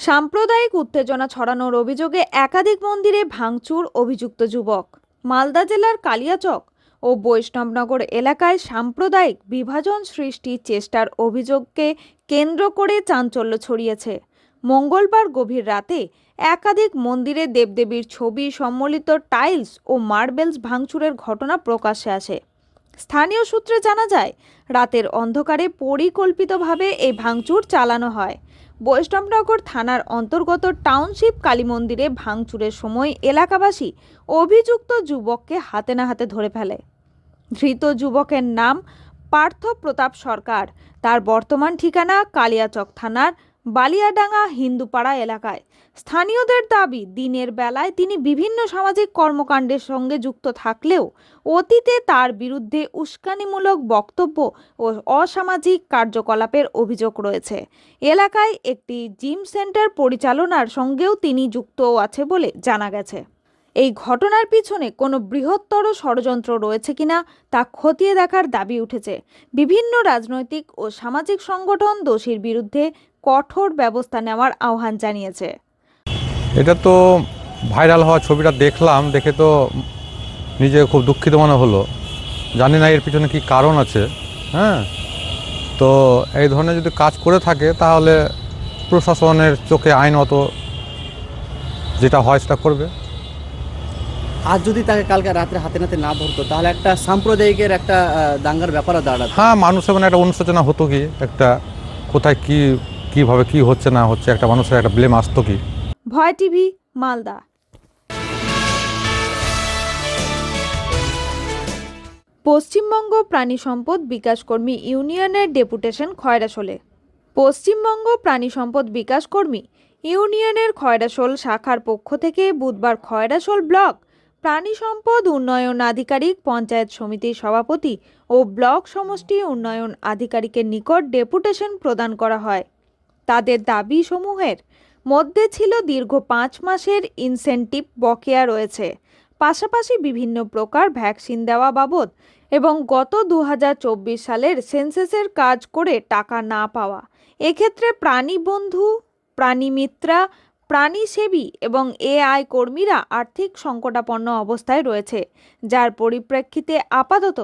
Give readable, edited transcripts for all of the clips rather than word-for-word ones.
সাম্প্রদায়িক উত্তেজনা ছড়ানোর অভিযোগে একাধিক মন্দিরে ভাঙচুর অভিযুক্ত যুবক। মালদা জেলার কালিয়াচক ও বৈষ্ণবনগর এলাকায় সাম্প্রদায়িক বিভাজন সৃষ্টির চেষ্টার অভিযোগকে কেন্দ্র করে চাঞ্চল্য ছড়িয়েছে। মঙ্গলবার গভীর রাতে একাধিক মন্দিরে দেবদেবীর ছবি সম্বলিত টাইলস ও মার্বেলস ভাঙচুরের ঘটনা প্রকাশ্যে আসে। স্থানীয় সূত্রে জানা যায়, রাতের অন্ধকারে পরিকল্পিতভাবে এই ভাঙচুর চালানো হয়। বৈষ্ণবনগর থানার অন্তর্গত টাউনশিপ কালী মন্দিরে ভাঙচুরের সময় এলাকাবাসী অভিযুক্ত যুবককে হাতে নাতে ধরে ফেলে। ধৃত যুবকের নাম পার্থ প্রতাপ সরকার। তার বর্তমান ঠিকানা কালিয়াচক থানার বালিয়াডাঙ্গা হিন্দুপাড়া এলাকায়। স্থানীয়দের দাবি, দিনের বেলায় তিনি বিভিন্ন সামাজিক কর্মকাণ্ডের সঙ্গে যুক্ত থাকলেও অতীতে তার বিরুদ্ধে উস্কানিমূলক বক্তব্য ও অসামাজিক কার্যকলাপের অভিযোগ রয়েছে। এলাকায় একটি জিম সেন্টার পরিচালনার সঙ্গেও তিনি যুক্ত আছে বলে জানা গেছে। এই ঘটনার পিছনে কোনো বৃহত্তর ষড়যন্ত্র রয়েছে কিনা তা খতিয়ে দেখার দাবি উঠেছে। বিভিন্ন রাজনৈতিক ও সামাজিক সংগঠন দোষীর বিরুদ্ধে কঠোর ব্যবস্থা নেওয়ার আহ্বান জানিয়েছে। এটা তো ভাইরাল হওয়া ছবিটা দেখলাম, দেখে তো নিজে খুব দুঃখিত মনে হলো। জানি না এর পিছনে কি কারণ আছে। তো এই ধরনের যদি কাজ করে থাকে তাহলে প্রশাসনের চোখে আইনত যেটা হয় সেটা করবে। আজ যদি তাকে কালকে রাত্রে হাতে নাতে না ধরতো তাহলে একটা সাম্প্রদায়িকের একটা দাঙ্গার ব্যাপারও দাঁড়াতো। মানুষের মানে একটা অনুশোচনা হতো, কি একটা কোথায় কিভাবে কি হচ্ছে না হচ্ছে, একটা মানুষের একটা ব্লেম আসতো কি। ভয় টিভি, মালদা। পশ্চিমবঙ্গ প্রাণী সম্পদ বিকাশ কর্মী ইউনিয়নের ডেপুটেশন খয়রাশোলে। পশ্চিমবঙ্গ প্রাণী সম্পদ বিকাশ কর্মী ইউনিয়নের খয়রাশোল শাখার পক্ষ থেকে বুধবার খয়রাশোল ব্লক প্রাণী সম্পদ উন্নয়ন আধিকারিক, পঞ্চায়েত সমিতির সভাপতি ও ব্লক সমষ্টি উন্নয়ন আধিকারিকের নিকট ডেপুটেশন প্রদান করা হয়। তাদের দাবি সমূহের মধ্যে ছিল দীর্ঘ 5 মাসের ইনসেন্টিভ বকেয়া রয়েছে, পাশাপাশি বিভিন্ন প্রকার ভ্যাকসিন দেওয়া বাবদ এবং গত 2024 সালের সেন্সাসের কাজ করে টাকা না পাওয়া। এক্ষেত্রে প্রাণী বন্ধু, প্রাণী মিত্রা, প্রাণী সেবী এবং এআই কর্মীরা আর্থিক সংকটাপন্ন অবস্থায় রয়েছে, যার পরিপ্রেক্ষিতে আপাতত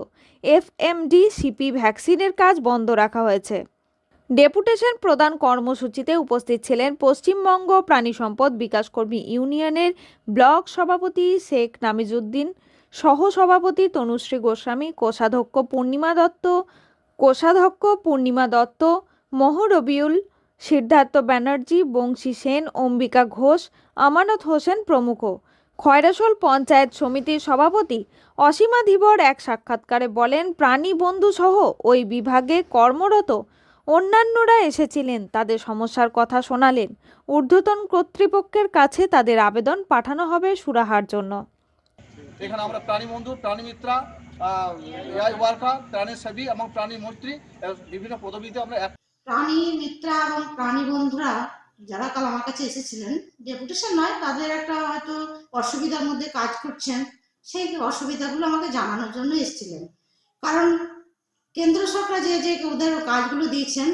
এফএমডি সিপি ভ্যাকসিনের কাজ বন্ধ রাখা হয়েছে। ডেপুটেশন প্রদান কর্মসূচিতে উপস্থিত ছিলেন পশ্চিমবঙ্গ প্রাণী সম্পদ বিকাশ কর্মী ইউনিয়নের ব্লক সভাপতি শেখ নামিজউদ্দিন, সহসভাপতি তনুশ্রী গোস্বামী, কোষাধ্যক্ষ পূর্ণিমা দত্ত, মহরবিউল, সিদ্ধার্থ ব্যানার্জি, বংশী সেন, অম্বিকা ঘোষ, আমানত হোসেন প্রমুখ। খয়রাশোল পঞ্চায়েত সমিতির সভাপতি অসীমা ধীবর এক সাক্ষাৎকারে বলেন, প্রাণী বন্ধু সহ ওই বিভাগে কর্মরত অন্যান্যরা এসেছিলেন, তাদের সমস্যার কথা শোনালেন। ঊর্ধ্বতন কর্তৃপক্ষের কাছে তাদের আবেদন পাঠানো হবে সুরাহার জন্য। এখানে আমরা প্রাণী বন্ধু, প্রাণী মিত্রা, এআই ওয়ার্কার, প্রাণী সেবী এবং প্রাণী মৈত্রী বিভিন্ন পদবিতে আমরা প্রাণী মিত্রা এবং প্রাণী বন্ধুরা যারা কাল আমার কাছে এসেছিলেন, ডেপুটেশন নয়, তাদের একটা হয়তো অসুবিধার মধ্যে কাজ করছেন, সেই অসুবিধাগুলো আমাকে জানানোর জন্য এসেছিলেন। কারণ কেন্দ্র সরকার যে ওদের কাজগুলো দিয়েছেন,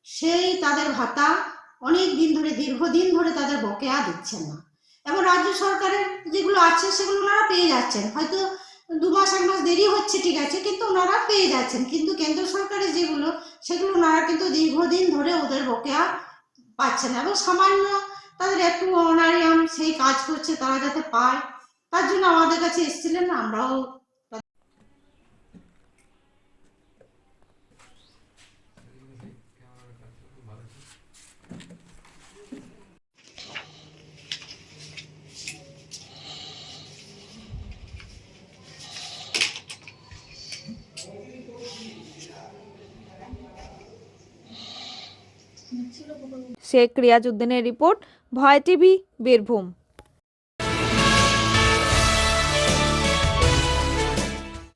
সেই তাদের ভাতা অনেক দিন ধরে, দীর্ঘদিন ধরে তাদের বকেয়া দিচ্ছেন না, এবং রাজ্য সরকারের যেগুলো আছে সেগুলো ওনারা পেয়ে যাচ্ছেন। হয়তো 2 মাস 1 মাস দেরি হচ্ছে, ঠিক আছে, কিন্তু ওনারা পেয়ে যাচ্ছেন। কিন্তু কেন্দ্র সরকারের যেগুলো, সেগুলো ওনারা কিন্তু দীর্ঘদিন ধরে ওদের বকেয়া পাচ্ছেন, এবং সামান্য তাদের একটু অনারিয়াম সেই কাজ করছে, তারা যাতে পায়, তার জন্য আমাদের কাছে এসেছিলেন। আমরাও শেখ রিয়াজউদ্দিনের রিপোর্ট, ভয় টিভি, বীরভূম।